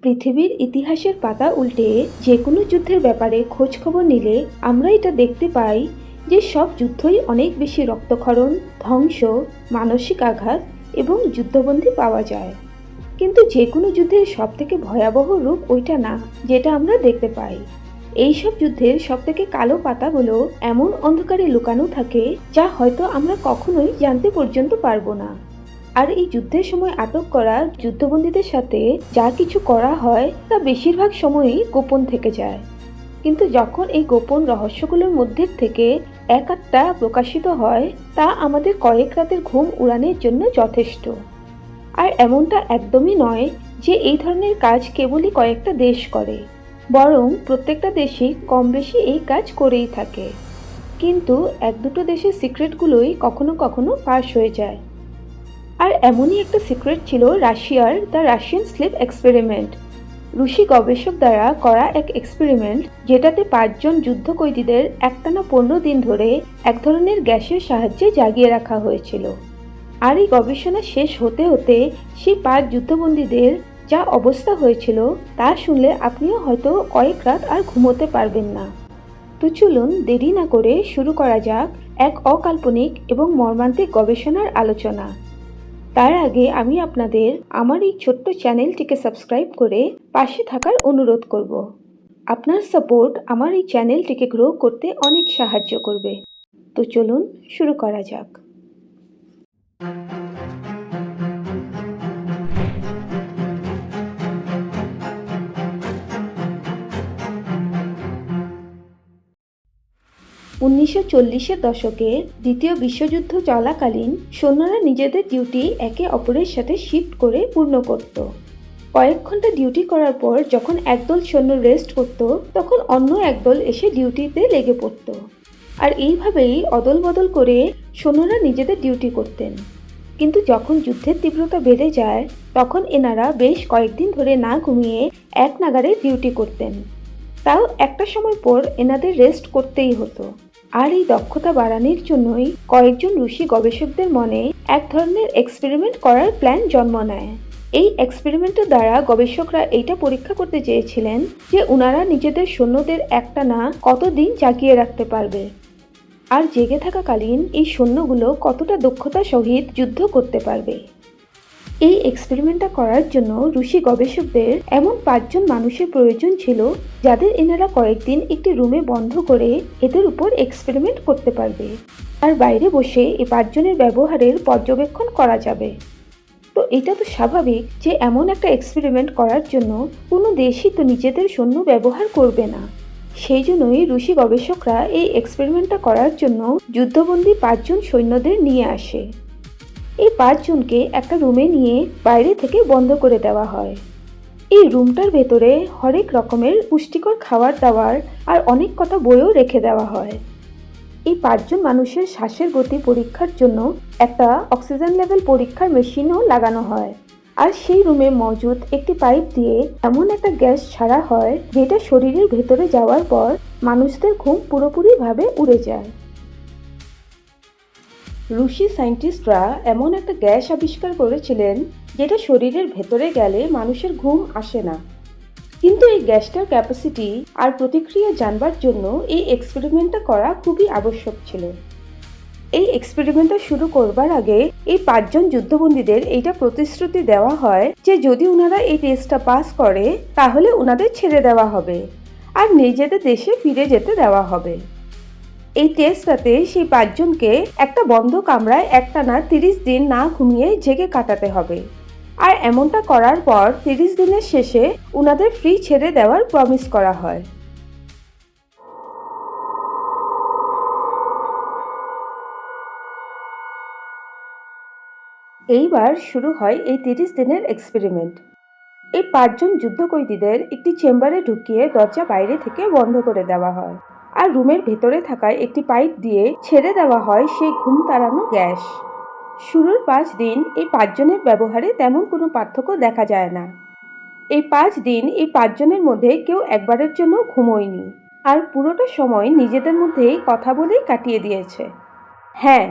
পৃথিবীর ইতিহাসের পাতা উল্টে যে কোনো যুদ্ধের ব্যাপারে খোঁজ খবর নিলে আমরা এটা দেখতে পাই যে সব যুদ্ধই অনেক বেশি রক্তক্ষরণ, ধ্বংস, মানসিক আঘাত এবং যুদ্ধবন্দী পাওয়া যায়। কিন্তু যে কোনো যুদ্ধের সবথেকে ভয়াবহ রূপ ওইটা না যেটা আমরা দেখতে পাই। এই সব যুদ্ধের সবথেকে কালো পাতাগুলো এমন অন্ধকারে লুকানো থাকে যা হয়তো আমরা কখনোই জানতে পর্যন্ত পারবো না। আর এই যুদ্ধের সময় আটক করা যুদ্ধবন্দীদের সাথে যা কিছু করা হয় তা বেশিরভাগ সময়ই গোপন থেকে যায়। কিন্তু যখন এই গোপন রহস্যগুলোর মধ্যে থেকে এক একটা প্রকাশিত হয় তা আমাদের কয়েক রাতের ঘুম উড়ানোর জন্য যথেষ্ট। আর এমনটা একদমই নয় যে এই ধরনের কাজ কেবলই কয়েকটা দেশ করে, বরং প্রত্যেকটা দেশই কম বেশি এই কাজ করেই থাকে। কিন্তু এক দুটো দেশের সিক্রেটগুলোই কখনো কখনো ফাঁস হয়ে যায়। আর এমনই একটা সিক্রেট ছিল রাশিয়ার দ্য রাশিয়ান স্লিপ এক্সপেরিমেন্ট। রুশি গবেষক দ্বারা করা এক এক্সপেরিমেন্ট যেটাতে 5 জন যুদ্ধ কয়েদিদের একটানা 15 দিন ধরে এক ধরনের গ্যাসের সাহায্যে জাগিয়ে রাখা হয়েছিল। আর এই গবেষণা শেষ হতে হতে সেই 5 যুদ্ধবন্দীদের যা অবস্থা হয়েছিল তা শুনলে আপনিও হয়তো কয়েক রাত আর ঘুমোতে পারবেন না। তো চলুন দেরি না করে শুরু করা যাক এক অকাল্পনিক এবং মর্মান্তিক গবেষণার আলোচনা। তার আগে আমি আপনাদের আমার এই ছোট্ট চ্যানেলটিকে সাবস্ক্রাইব করে পাশে থাকার অনুরোধ করব। আপনার সাপোর্ট আমার এই চ্যানেলটিকে গ্রো করতে অনেক সাহায্য করবে। তো চলুন শুরু করা যাক। উনিশশো চল্লিশের দশকে দ্বিতীয় বিশ্বযুদ্ধ চলাকালীন সৈন্যরা নিজেদের ডিউটি একে অপরের সাথে শিফট করে পূর্ণ করত। কয়েক ঘন্টা ডিউটি করার পর যখন একদল সৈন্য রেস্ট করত তখন অন্য একদল এসে ডিউটিতে লেগে পড়ত। আর এইভাবেই অদল বদল করে সৈন্যরা নিজেদের ডিউটি করতেন। কিন্তু যখন যুদ্ধের তীব্রতা বেড়ে যায় তখন এনারা বেশ কয়েকদিন ধরে না ঘুমিয়ে এক নাগাড়ে ডিউটি করতেন। তাও একটা সময় পর এনাদের রেস্ট করতেই হতো। আর এই দক্ষতা বাড়ানোর জন্যই কয়েকজন রুশি গবেষকদের মনে এক ধরনের এক্সপেরিমেন্ট করার প্ল্যান জন্ম নেয়। এই এক্সপেরিমেন্টের দ্বারা গবেষকরা এইটা পরীক্ষা করতে চেয়েছিলেন যে ওনারা নিজেদের সৈন্যদের একটানা কতদিন জাগিয়ে রাখতে পারবে, আর জেগে থাকাকালীন এই সৈন্যগুলো কতটা দক্ষতার সহিত যুদ্ধ করতে পারবে। এই এক্সপেরিমেন্টটা করার জন্য রুশি গবেষকদের এমন 5 জন মানুষের প্রয়োজন ছিল যাদের এনারা কয়েকদিন একটি রুমে বন্ধ করে এদের উপর এক্সপেরিমেন্ট করতে পারবে, আর বাইরে বসে এই 5 জনের ব্যবহারের পর্যবেক্ষণ করা যাবে। তো এটা তো স্বাভাবিক যে এমন একটা এক্সপেরিমেন্ট করার জন্য কোনো দেশই তো নিজেদের সৈন্য ব্যবহার করবে না। সেই জন্যই রুশি গবেষকরা এই এক্সপেরিমেন্টটা করার জন্য যুদ্ধবন্দী 5 জন সৈন্যদের নিয়ে আসে। এই 5 জনকে একটা রুমে নিয়ে বাইরে থেকে বন্ধ করে দেওয়া হয়। এই রুমটার ভেতরে হরেক রকমের পুষ্টিকর খাবার দাবার আর অনেক কটা বইও রেখে দেওয়া হয়। এই 5 জন মানুষের শ্বাসের গতি পরীক্ষার জন্য একটা অক্সিজেন লেভেল পরীক্ষার মেশিনও লাগানো হয়। আর সেই রুমে মজুদ একটি পাইপ দিয়ে এমন একটা গ্যাস ছাড়া হয় যেটা শরীরের ভেতরে যাওয়ার পর মানুষদের ঘুম পুরোপুরিভাবে উড়ে যায়। রুশি সায়েন্টিস্টরা এমন একটা গ্যাস আবিষ্কার করেছিলেন যেটা শরীরের ভেতরে গেলে মানুষের ঘুম আসে না। কিন্তু এই গ্যাসটার ক্যাপাসিটি আর প্রতিক্রিয়া জানবার জন্য এই এক্সপেরিমেন্টটা করা খুবই আবশ্যক ছিল। এই এক্সপেরিমেন্টটা শুরু করবার আগে এই 5 জন যুদ্ধবন্দীদের এইটা প্রতিশ্রুতি দেওয়া হয় যে যদি ওনারা এই টেস্টটা পাস করে তাহলে ওনাদের ছেড়ে দেওয়া হবে আর নিজেদের দেশে ফিরে যেতে দেওয়া হবে। এই টেস্টটাতে সেই 5 জনকে একটা বন্ধ কামরায় একটানা 30 দিন না ঘুমিয়ে জেগে কাটাতে হবে। আর এমনটা করার পর 30 দিনের শেষে ওনাদের ফ্রি ছেড়ে দেওয়ার প্রমিস করা হয়। এইবার শুরু হয় এই 30 দিনের এক্সপেরিমেন্ট। এই 5 জন যুদ্ধ কয়েদিদের একটি চেম্বারে ঢুকিয়ে দরজা বাইরে থেকে বন্ধ করে দেওয়া হয় আর রুমের ভেতরে থাকা একটি পাইপ দিয়ে ছেড়ে দেওয়া হয় সেই ঘুম তাড়ানো গ্যাস। শুরুর 5 দিন এই 5 জনের ব্যবহারে তেমন কোনো পার্থক্য দেখা যায় না। এই 5 দিন এই 5 জনের মধ্যে কেউ একবারের জন্য ঘুমোয়নি আর পুরোটা সময় নিজেদের মধ্যেই কথা বলেই কাটিয়ে দিয়েছে। হ্যাঁ,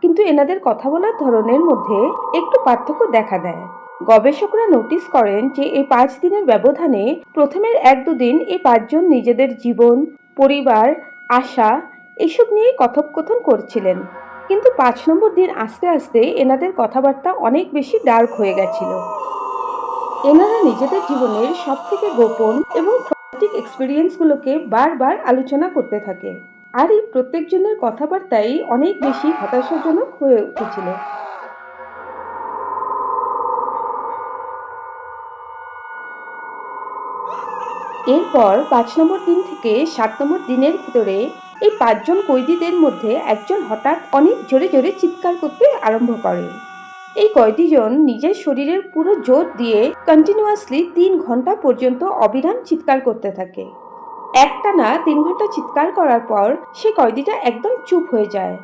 কিন্তু এনাদের কথা বলার ধরনের মধ্যে একটু পার্থক্য দেখা দেয়। গবেষকরা নোটিস করেন যে এই 5 দিনের ব্যবধানে প্রথমের 1-2 দিন এই 5 জন নিজেদের জীবন, পরিবার, আশা এসব নিয়ে কথোপকথন করছিলেন, কিন্তু 5 নম্বর দিন আস্তে আস্তে এনাদের কথাবার্তা অনেক বেশি ডার্ক হয়ে গেছিল। এনারা নিজেদের জীবনের সবথেকে গোপন এবং ট্রমাটিক এক্সপেরিয়েন্সগুলোকে বারবার আলোচনা করতে থাকে, আর এই প্রত্যেকজনের কথাবার্তাই অনেক বেশি হতাশাজনক হয়ে উঠেছিল। এরপর 5 নম্বর দিন থেকে 7 নম্বর দিনের ভিতরে এই 5 জন কয়েদিদের মধ্যে একজন হঠাৎ অনেক জোরে জোরে চিৎকার করতে আরম্ভ করে। এই কয়েদিজন নিজের শরীরের পুরো জোর দিয়ে কন্টিনিউয়াসলি 3 ঘন্টা পর্যন্ত অবিরাম চিৎকার করতে থাকে। একটানা 3 ঘন্টা চিৎকার করার পর সে কয়েদিটা একদম চুপ হয়ে যায়।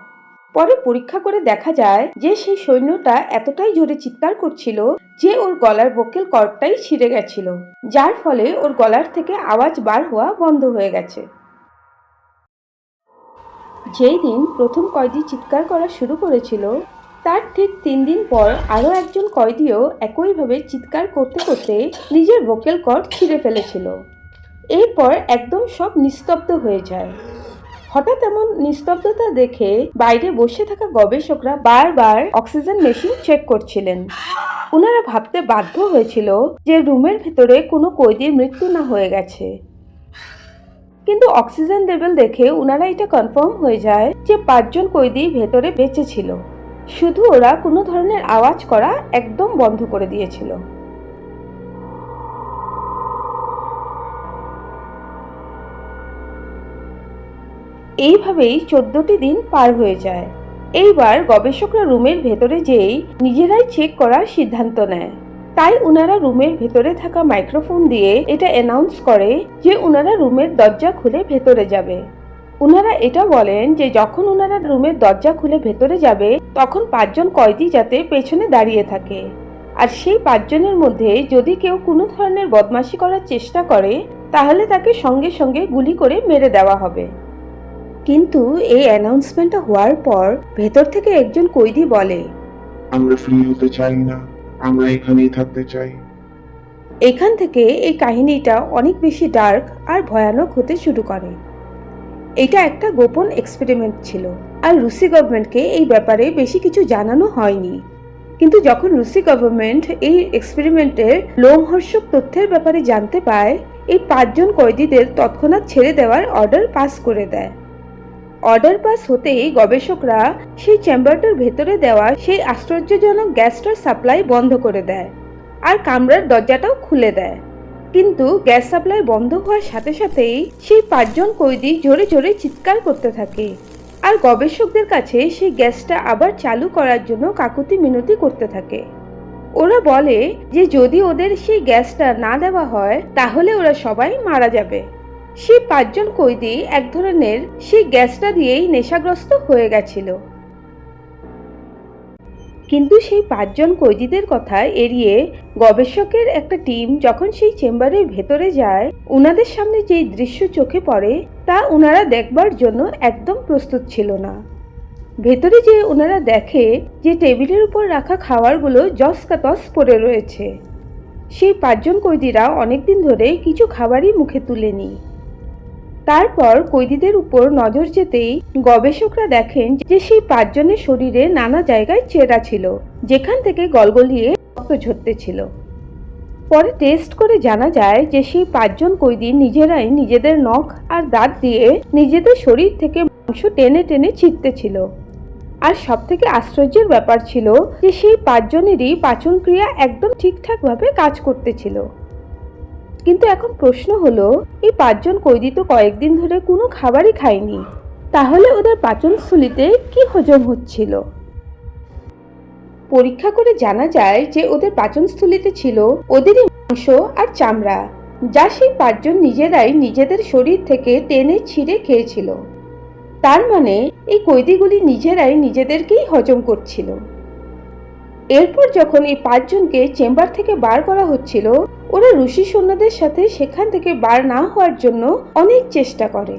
পরে পরীক্ষা করে দেখা যায় যে সেই সৈন্যটা এতটাই জোরে চিৎকার করছিল যে ওর গলার ভোকাল কর্ডটাই ছিঁড়ে গেছিল, যার ফলে ওর গলার থেকে আওয়াজ বার হওয়া বন্ধ হয়ে গেছে। যেই দিন প্রথম কয়েদি চিৎকার করা শুরু করেছিল তার ঠিক 3 দিন পর আরও একজন কয়েদিও একইভাবে চিৎকার করতে করতে নিজের ভোকাল কর্ড ছিঁড়ে ফেলেছিল। এরপর একদম সব নিস্তব্ধ হয়ে যায়। হঠাৎ এমন নিস্তব্ধতা দেখে বাইরে বসে থাকা গবেষকরা বারবার অক্সিজেন মেশিন চেক করছিলেন। ওনারা ভাবতে বাধ্য হয়েছিল যে রুমের ভেতরে কোনো কয়েদির মৃত্যু না হয়ে গেছে, কিন্তু অক্সিজেন লেভেল দেখে ওনারা এটা কনফার্ম হয়ে যায় যে 5 জন কয়েদি ভেতরে বেঁচে ছিল, শুধু ওরা কোনো ধরনের আওয়াজ করা একদম বন্ধ করে দিয়েছিল। এইভাবেই 14টি দিন পার হয়ে যায়। এইবার গবেষকরা রুমের ভেতরে যেয়েই নিজেরাই চেক করার সিদ্ধান্ত নেয়। তাই ওনারা রুমের ভেতরে থাকা মাইক্রোফোন দিয়ে এটা অ্যানাউন্স করে যে ওনারা রুমের দরজা খুলে ভেতরে যাবে। ওনারা এটা বলেন যে যখন ওনারা রুমের দরজা খুলে ভেতরে যাবে তখন 5 জন কয়েদি যাতে পেছনে দাঁড়িয়ে থাকে, আর সেই 5 জনের মধ্যে যদি কেউ কোনো ধরনের বদমাশি করার চেষ্টা করে তাহলে তাকে সঙ্গে সঙ্গে গুলি করে মেরে দেওয়া হবে। কিন্তু এই অ্যানাউন্সমেন্টটা হওয়ার পর ভেতর থেকে একজন কয়েদি বলে, আমরা ফ্রি হতে চাই না, আমরা এখানেই থাকতে চাই। এখান থেকে এই কাহিনীটা অনেক বেশি ডার্ক আর ভয়ানক হতে শুরু করে। এটা একটা গোপন এক্সপেরিমেন্ট ছিল, আর রুসি গভর্নমেন্টকে এই ব্যাপারে বেশি কিছু জানানো হয়নি। কিন্তু যখন রুসি গভর্নমেন্ট এই এক্সপেরিমেন্টের লোমহর্ষক তথ্যের ব্যাপারে জানতে পায়, এই 5 জন কয়েদিদের তৎক্ষণাৎ ছেড়ে দেওয়ার অর্ডার পাস করে দেয়। অর্ডার পাস হতেই গবেষকরা সেই চেম্বারটার ভেতরে দেওয়া সেই আশ্চর্যজনক গ্যাসটার সাপ্লাই বন্ধ করে দেয় আর কামরার দরজাটাও খুলে দেয়। কিন্তু গ্যাস সাপ্লাই বন্ধ হওয়ার সাথে সাথেই সেই 5 জন কয়েদি জোরে জোরে চিৎকার করতে থাকে আর গবেষকদের কাছে সেই গ্যাসটা আবার চালু করার জন্য কাকুতি মিনতি করতে থাকে। ওরা বলে যে যদি ওদের সেই গ্যাসটা না দেওয়া হয় তাহলে ওরা সবাই মারা যাবে। সেই 5 জন কয়েদি এক ধরনের সেই গ্যাসটা দিয়েই নেশাগ্রস্ত হয়ে গেছিল। কিন্তু সেই 5 জন কয়েদিদের কথা এড়িয়ে গবেষকের একটা টিম যখন সেই চেম্বারের ভেতরে যায়, ওনাদের সামনে যেই দৃশ্য চোখে পড়ে তা ওনারা দেখবার জন্য একদম প্রস্তুত ছিল না। ভেতরে যে ওনারা দেখে যে টেবিলের উপর রাখা খাবারগুলো জসকাতস পড়ে রয়েছে। সেই 5 জন কয়েদিরা অনেকদিন ধরে কিছু খাবারই মুখে তুলেনি। তারপর কয়েদিদের উপর নজর যেতেই গবেষকরা দেখেন যে সেই 5 জনের শরীরে নানা জায়গায় চেরা ছিল, যেখান থেকে গলগলিয়ে রক্ত ঝরতেছিল। পরে টেস্ট করে জানা যায় যে সেই 5 জন কয়েদি নিজেরাই নিজেদের নখ আর দাঁত দিয়ে নিজেদের শরীর থেকে মাংস টেনে টেনে ছিঁড়তেছিল। আর সবথেকে আশ্চর্যের ব্যাপার ছিল যে সেই 5 জনেরই পাচন ক্রিয়া একদম ঠিকঠাকভাবে কাজ করতেছিল। কিন্তু এখন প্রশ্ন হলো, এই 5 জন কয়েদি তো কয়েকদিন ধরে কোনো খাবারই খায়নি, তাহলে ওদের পাচনস্থলিতে কি হজম হচ্ছিল? পরীক্ষা করে জানা যায় যে ওদের পাচনস্থলিতে ছিল ওদেরই মাংস আর চামড়া, যা সেই 5 জন নিজেরাই নিজেদের শরীর থেকে টেনে ছিঁড়ে খেয়েছিল। তার মানে এই কয়েদিগুলি নিজেরাই নিজেদেরকেই হজম করছিল। এরপর যখন এই 5 জনকে চেম্বার থেকে বার করা হচ্ছিল, ওরা রুশি সৈন্যদের সাথে সেখান থেকে বার না হওয়ার জন্য অনেক চেষ্টা করে।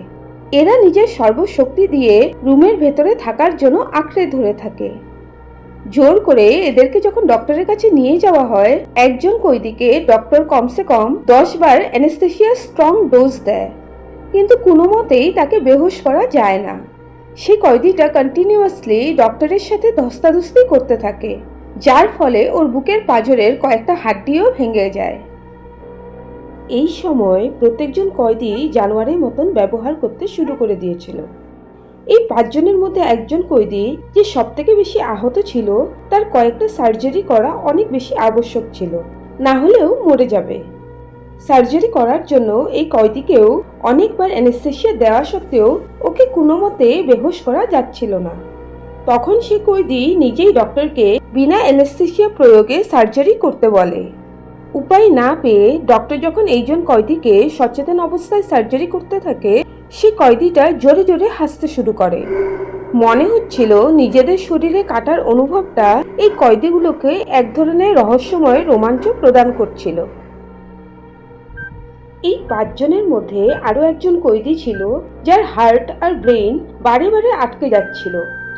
এরা নিজের সর্বশক্তি দিয়ে রুমের ভেতরে থাকার জন্য আঁকড়ে ধরে থাকে। জোর করে এদেরকে যখন ডক্টরের কাছে নিয়ে যাওয়া হয়, একজন কয়েদিকে ডক্টর কমসে কম 10 বার অ্যানেস্থেসিয়ার স্ট্রং ডোজ দেয়, কিন্তু কোনো মতেই তাকে বেহুশ করা যায় না। সেই কয়েদিটা কন্টিনিউয়াসলি ডক্টরের সাথে ধস্তাধস্তি করতে থাকে, যার ফলে ওর বুকের পাঁজরের কয়েকটা হাড্ডিও ভেঙে যায়। এই সময় প্রত্যেকজন কয়েদি জানোয়ারের মতন ব্যবহার করতে শুরু করে দিয়েছিল। এই 5 জনের মধ্যে একজন কয়েদি, যে সবথেকে বেশি আহত ছিল, তার কয়েকটা সার্জারি করা অনেক বেশি আবশ্যক ছিল, না হলেও মরে যাবে। সার্জারি করার জন্য এই কয়েদিকেও অনেকবার অ্যানেস্থেসিয়া দেওয়া সত্ত্বেও ওকে কোনো মতে বেহুশ করা যাচ্ছিল না। তখন সে কয়েদি নিজেই ডক্টরকে বিনা অ্যানেস্থেসিয়া প্রয়োগে সার্জারি করতে বলে। উপায় না পেয়ে ডক্টর যখন এইজন কয়েদিকে সচেতন অবস্থায় সার্জারি করতে থাকে, সে কয়েদিটা জোরে জোরে হাসতে শুরু করে। মনে হচ্ছিল নিজেদের শরীরে কাটার অনুভবটা এই কয়েদিগুলোকে এক ধরনের রহস্যময় রোমাঞ্চ প্রদান করছিল। এই 5 জনের মধ্যে আরো একজন কয়েদি ছিল, যার হার্ট আর ব্রেন বারে বারে আটকে যাচ্ছিল,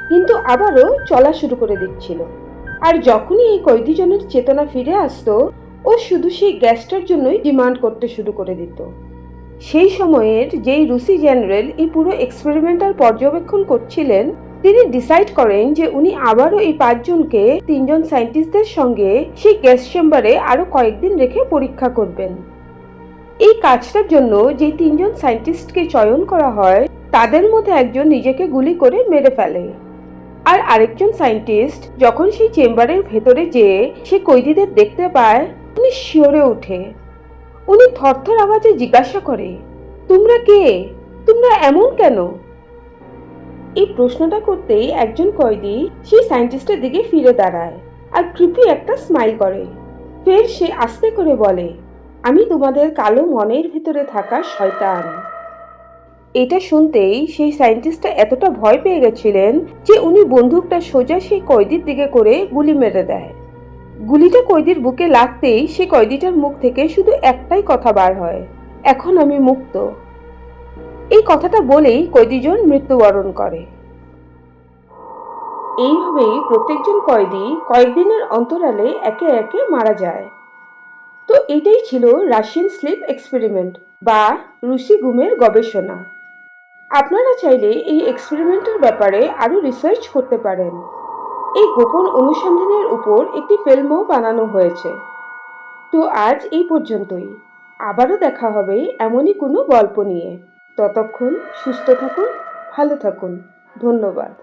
কিন্তু আবারও চলা শুরু করে দিচ্ছিল। আর যখনই এই কয়েদিজনের চেতনা ফিরে আসতো, ও শুধু সেই গ্যাসটার জন্যই ডিমান্ড করতে শুরু করে দিত। সেই সময়ের যেই রুসি জেনারেল এই পুরো এক্সপেরিমেন্টাল পর্যবেক্ষণ করছিলেন, তিনি ডিসাইড করেন যে উনি আবারও এই 5 জনকে 3 জন সায়েন্টিস্টদের সঙ্গে সেই গ্যাস চেম্বারে আরো কয়েকদিন রেখে পরীক্ষা করবেন। এই কাজটার জন্য যে 3 জন সায়েন্টিস্টকে চয়ন করা হয়, তাদের মধ্যে একজন নিজেকে গুলি করে মেরে ফেলে। আর আরেকজন সায়েন্টিস্ট যখন সেই চেম্বারের ভেতরে যেয়ে সে কয়েদিদের দেখতে পায়, উনি শিওরে ওঠে। উনি থরথর আওয়াজে জিজ্ঞাসা করে, তোমরা কে? তোমরা এমন কেন? এই প্রশ্নটা করতেই একজন কয়েদি সেই সায়েন্টিস্টের দিকে ফিরে দাঁড়ায় আর ক্রিপি একটা স্মাইল করে। ফের সে আস্তে করে বলে, আমি তোমাদের কালো মনের ভিতরে থাকা শয়তান। এটা শুনতেই সেই সায়েন্টিস্টটা এতটা ভয় পেয়ে গেছিলেন যে উনি বন্দুকটা সোজা সেই কয়েদির দিকে করে গুলি মেরে দেয়। গুলিটা কয়েদির বুকে লাগতেই সে কয়েদিটার মুখ থেকে শুধু একটাই কথা বার হয়, এখন আমি মুক্ত। এই কথাটা বলেই কয়েদিজন মৃত্যুবরণ করে। এইভাবেই প্রত্যেকজন কয়েদি কয়েকদিনের অন্তরালে একে একে মারা যায়। তো এটাই ছিল রাশিয়ান স্লিপ এক্সপেরিমেন্ট বা রুশি ঘুমের গবেষণা। আপনারা চাইলে এই এক্সপেরিমেন্টের ব্যাপারে আরো রিসার্চ করতে পারেন। এই গোপন অনুসন্ধানের উপর একটি ফিল্মও বানানো হয়েছে। তো আজ এই পর্যন্তই। আবারও দেখা হবে এমনই কোনো গল্প নিয়ে। ততক্ষণ সুস্থ থাকুন, ভালো থাকুন। ধন্যবাদ।